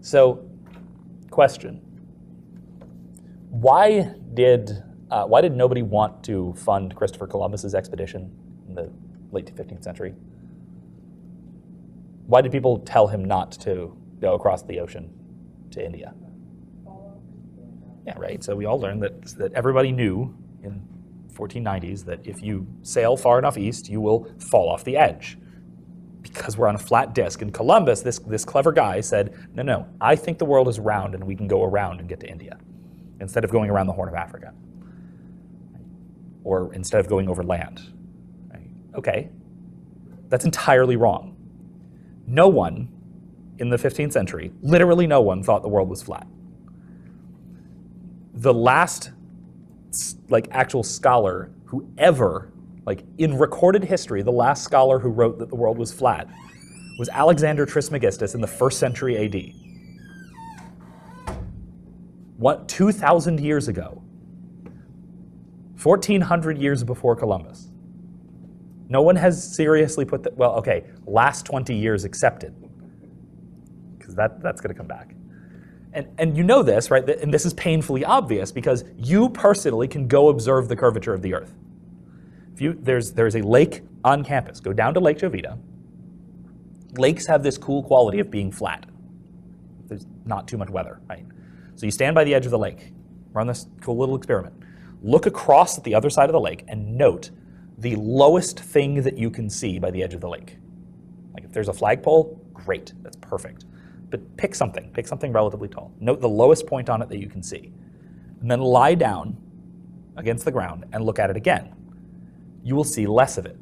So, question: Why did nobody want to fund Christopher Columbus's expedition in the late 15th century? Why did people tell him not to go across the ocean to India? Yeah, right. So we all learned that everybody knew in 1490s that if you sail far enough east, you will fall off the edge because we're on a flat disk. And Columbus, this clever guy, said, no, I think the world is round and we can go around and get to India instead of going around the Horn of Africa or instead of going over land. Right? Okay, that's entirely wrong. No one in the 15th century, literally no one, thought the world was flat. The last actual scholar who ever, in recorded history, the last scholar who wrote that the world was flat was Alexander Trismegistus in the 1st century AD. 2,000 years ago, 1,400 years before Columbus. No one has seriously put that, last 20 years accepted, because that's going to come back. And you know this, right? And this is painfully obvious because you personally can go observe the curvature of the Earth. There's a lake on campus. Go down to Lake Jovita. Lakes have this cool quality of being flat. There's not too much weather, right? So you stand by the edge of the lake, run this cool little experiment. Look across at the other side of the lake and note the lowest thing that you can see by the edge of the lake. If there's a flagpole, great, that's perfect. But pick something relatively tall. Note the lowest point on it that you can see. And then lie down against the ground and look at it again. You will see less of it.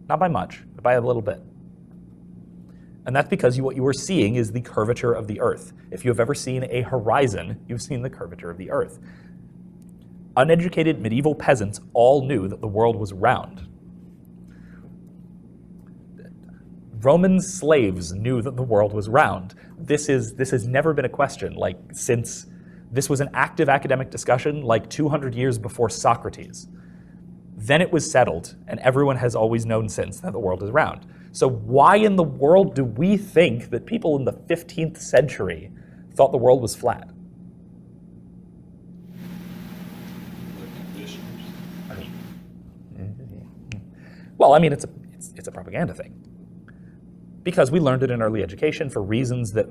Not by much, but by a little bit. And that's because what you are seeing is the curvature of the Earth. If you have ever seen a horizon, you've seen the curvature of the Earth. Uneducated medieval peasants all knew that the world was round. Roman slaves knew that the world was round. This has never been a question, since this was an active academic discussion 200 years before Socrates. Then it was settled, and everyone has always known since that the world is round. So why in the world do we think that people in the 15th century thought the world was flat? It's a propaganda thing. Because we learned it in early education for reasons that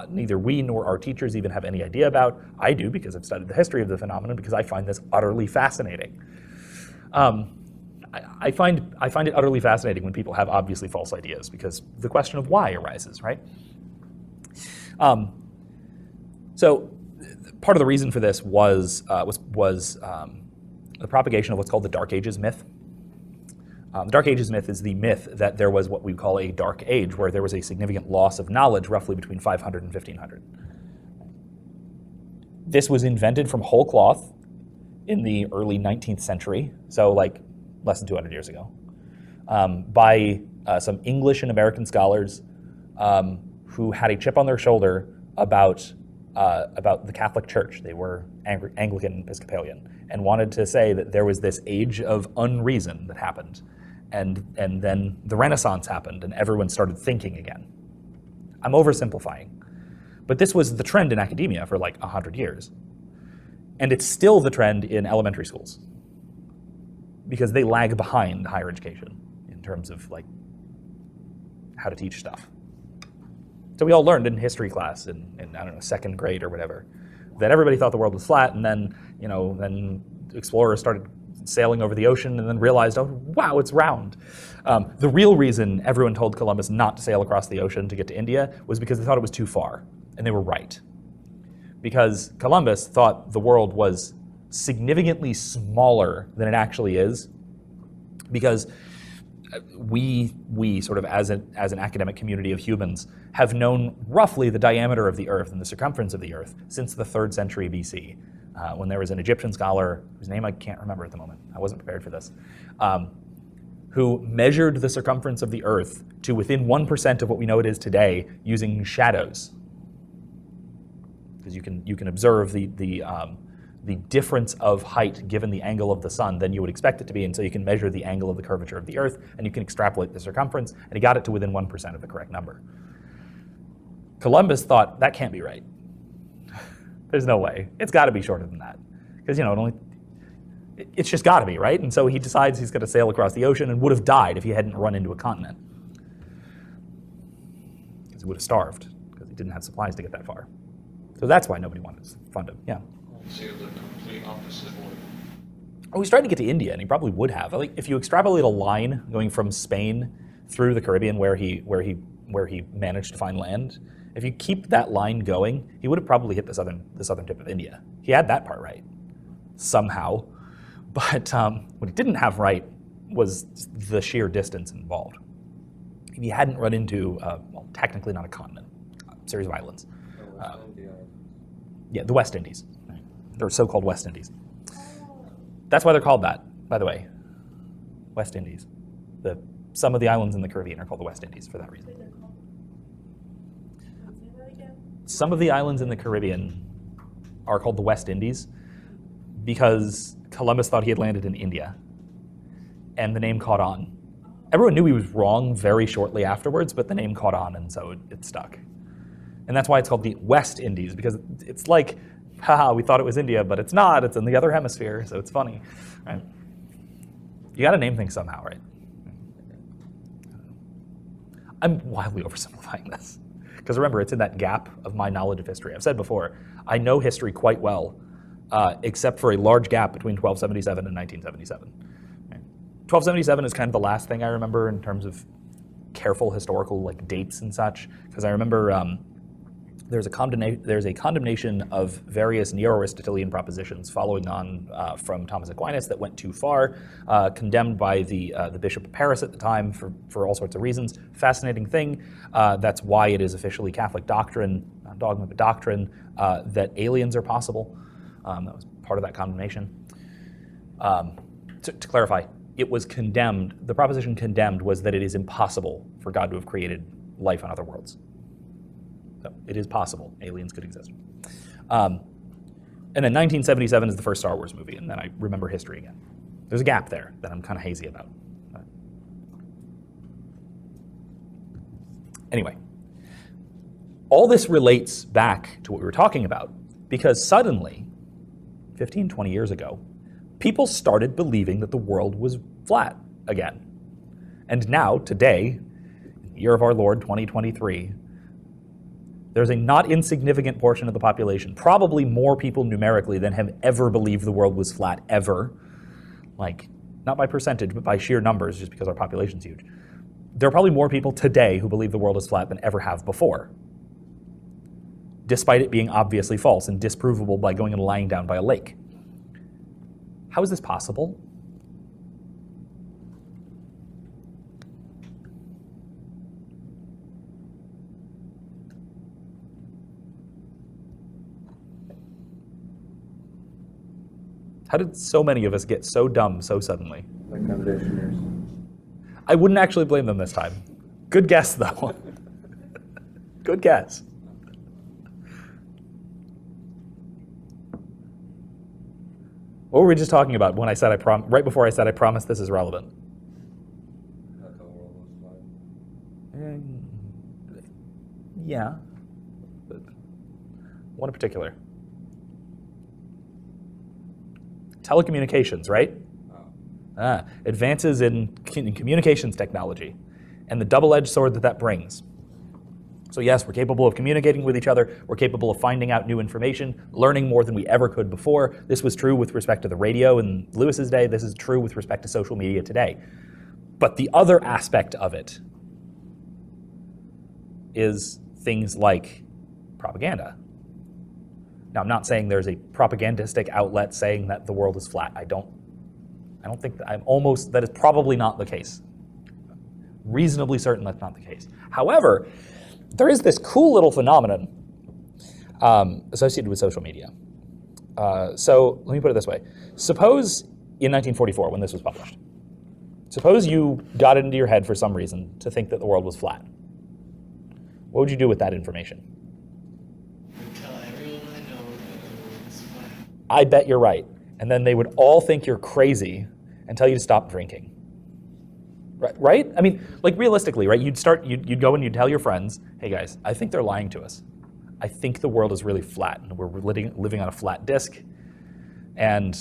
neither we nor our teachers even have any idea about. I do because I've studied the history of the phenomenon because I find this utterly fascinating. I find it utterly fascinating when people have obviously false ideas because the question of why arises, right? So part of the reason for this was the propagation of what's called the Dark Ages myth. The Dark Ages myth is the myth that there was what we call a Dark Age, where there was a significant loss of knowledge roughly between 500 and 1500. This was invented from whole cloth in the early 19th century, so less than 200 years ago, by some English and American scholars who had a chip on their shoulder about the Catholic Church. They were Anglican Episcopalian and wanted to say that there was this age of unreason that happened. And then the Renaissance happened and everyone started thinking again. I'm oversimplifying. But this was the trend in academia for 100 years. And it's still the trend in elementary schools because they lag behind higher education in terms of how to teach stuff. So we all learned in history class in I don't know, 2nd grade or whatever, that everybody thought the world was flat, and then explorers started sailing over the ocean and then realized, oh, wow, it's round. The real reason everyone told Columbus not to sail across the ocean to get to India was because they thought it was too far, and they were right. Because Columbus thought the world was significantly smaller than it actually is, because we sort of as an academic community of humans have known roughly the diameter of the Earth and the circumference of the Earth since the 3rd century BC, when there was an Egyptian scholar whose name I can't remember at the moment. I wasn't prepared for this, who measured the circumference of the Earth to within 1% of what we know it is today using shadows, because you can observe the difference of height given the angle of the sun than you would expect it to be, and so you can measure the angle of the curvature of the Earth, and you can extrapolate the circumference, and he got it to within 1% of the correct number. Columbus thought, that can't be right. There's no way. It's got to be shorter than that. Because, it's just got to be, right? And so he decides he's going to sail across the ocean and would have died if he hadn't run into a continent. Because he would have starved, because he didn't have supplies to get that far. So that's why nobody wanted to fund him, yeah. Sailed the complete opposite way. Oh, he's trying to get to India, and he probably would have. Like, if you extrapolate a line going from Spain through the Caribbean, where he managed to find land, if you keep that line going, he would have probably hit the southern tip of India. He had that part right, somehow. But what he didn't have right was the sheer distance involved. If he hadn't run into, well, technically not a continent, a series of islands. Yeah, the West Indies. They're so-called West Indies. That's why they're called that, by the way. West Indies. Some of the islands in the Caribbean are called the West Indies for that reason. Some of the islands in the Caribbean are called the West Indies because Columbus thought he had landed in India, and the name caught on. Everyone knew he was wrong very shortly afterwards, but the name caught on, and so it stuck. And that's why it's called the West Indies, because it's like, haha, we thought it was India, but it's not. It's in the other hemisphere, so it's funny, right? You got to name things somehow, right? I'm wildly oversimplifying this, because remember, it's in that gap of my knowledge of history. I've said before, I know history quite well, except for a large gap between 1277 and 1977. Right? 1277 is kind of the last thing I remember in terms of careful historical dates and such, because I remember there's a condemnation of various Neo-Aristotelian propositions following on from Thomas Aquinas that went too far, condemned by the Bishop of Paris at the time for all sorts of reasons. Fascinating thing. That's why it is officially Catholic doctrine, not dogma, but doctrine, that aliens are possible. That was part of that condemnation. To clarify, it was condemned. The proposition condemned was that it is impossible for God to have created life on other worlds. So it is possible. Aliens could exist. And then 1977 is the first Star Wars movie, and then I remember history again. There's a gap there that I'm kind of hazy about. Anyway, all this relates back to what we were talking about, because suddenly, 15, 20 years ago, people started believing that the world was flat again. And now, today, year of our Lord 2023, there's a not insignificant portion of the population, probably more people numerically than have ever believed the world was flat, ever. Like, not by percentage, but by sheer numbers, just because our population's huge. There are probably more people today who believe the world is flat than ever have before, despite it being obviously false and disprovable by going and lying down by a lake. How is this possible? How did so many of us get so dumb so suddenly? Like conditioners. I wouldn't actually blame them this time. Good guess, though. Good guess. What were we just talking about when I said right before I said I promised this is relevant? That's how the world was like. Yeah. But one in particular. Telecommunications, right? Advances in communications technology and the double-edged sword that brings. So yes, we're capable of communicating with each other. We're capable of finding out new information, learning more than we ever could before. This was true with respect to the radio in Lewis's day. This is true with respect to social media today. But the other aspect of it is things like propaganda. Now, I'm not saying there's a propagandistic outlet saying that the world is flat. I don't think that is probably not the case. Reasonably certain that's not the case. However, there is this cool little phenomenon associated with social media. So let me put it this way. Suppose in 1944, when this was published, suppose you got it into your head for some reason to think that the world was flat. What would you do with that information? I bet you're right. And then they would all think you're crazy and tell you to stop drinking. Right? I mean, like realistically, right? You'd go and you'd tell your friends, hey guys, I think they're lying to us. I think the world is really flat and we're living on a flat disk. And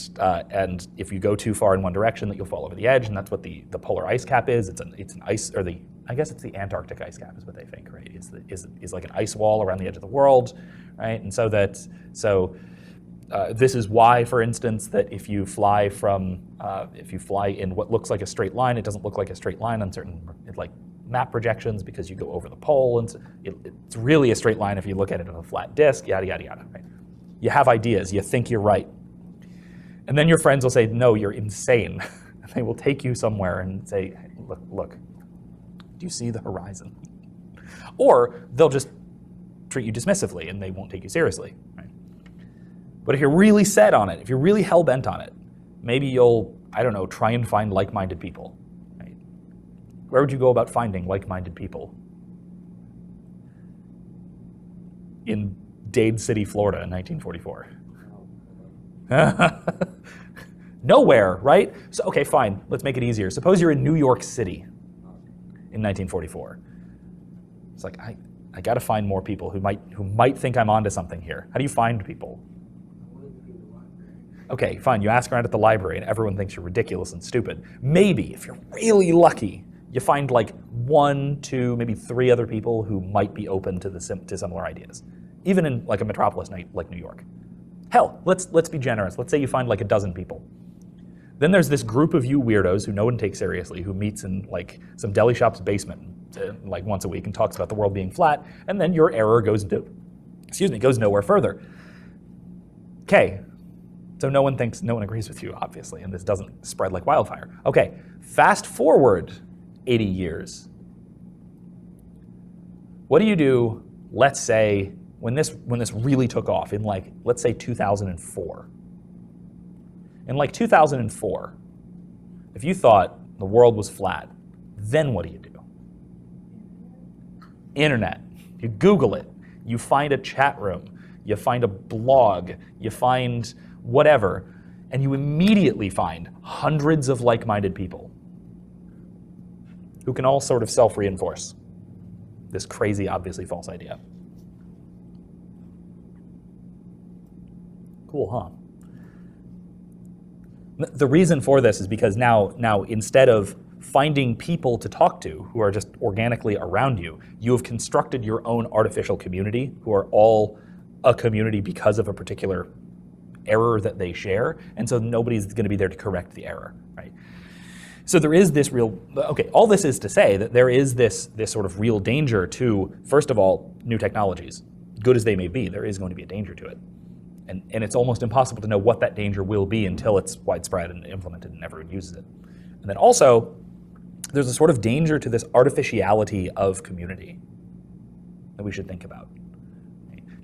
if you go too far in one direction, that you'll fall over the edge, and that's what the polar ice cap is. It's an ice, or I guess it's the Antarctic ice cap is what they think, right? Is like an ice wall around the edge of the world, right? And this is why, for instance, that if you fly in what looks like a straight line, it doesn't look like a straight line on certain like map projections because you go over the pole, and it's really a straight line if you look at it on a flat disk. Yada yada yada. Right? You have ideas. You think you're right. And then your friends will say, no, you're insane. They will take you somewhere and say, look, do you see the horizon? Or they'll just treat you dismissively and they won't take you seriously. Right? But if you're really set on it, if you're really hell-bent on it, maybe you'll, I don't know, try and find like-minded people. Right? Where would you go about finding like-minded people? In Dade City, Florida in 1944. Nowhere, right? So, okay, fine. Let's make it easier. Suppose you're in New York City in 1944. It's like I got to find more people who might think I'm onto something here. How do you find people? Okay, fine. You ask around at the library, and everyone thinks you're ridiculous and stupid. Maybe, if you're really lucky, you find like 1, 2, maybe 3 other people who might be open to to similar ideas, even in like a metropolis like New York. Hell, let's be generous. Let's say you find like a dozen people. Then there's this group of you weirdos who no one takes seriously, who meets in like some deli shop's basement like once a week and talks about the world being flat, and then your error goes nowhere further. Okay, so no one agrees with you, obviously, and this doesn't spread like wildfire. Okay, fast forward 80 years. What do you do, let's say, when this really took off in like, let's say 2004. In like 2004, if you thought the world was flat, then what do you do? Internet. You Google it. You find a chat room. You find a blog. You find whatever. And you immediately find hundreds of like-minded people who can all sort of self-reinforce this crazy, obviously false idea. Cool, huh? The reason for this is because now instead of finding people to talk to who are just organically around you, you have constructed your own artificial community who are all a community because of a particular error that they share, and so nobody's going to be there to correct the error, right? So there is this all this is to say that there is this sort of real danger to, first of all, new technologies. Good as they may be, there is going to be a danger to it. And it's almost impossible to know what that danger will be until it's widespread and implemented and everyone uses it. And then also, there's a sort of danger to this artificiality of community that we should think about.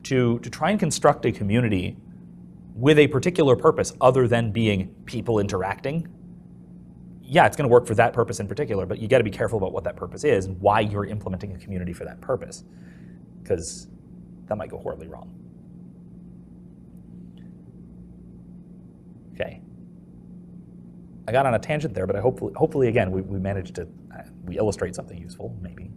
To try and construct a community with a particular purpose other than being people interacting, yeah, it's going to work for that purpose in particular, but you got to be careful about what that purpose is and why you're implementing a community for that purpose, because that might go horribly wrong. Okay. I got on a tangent there, but hopefully again, we managed to, we illustrate something useful, maybe.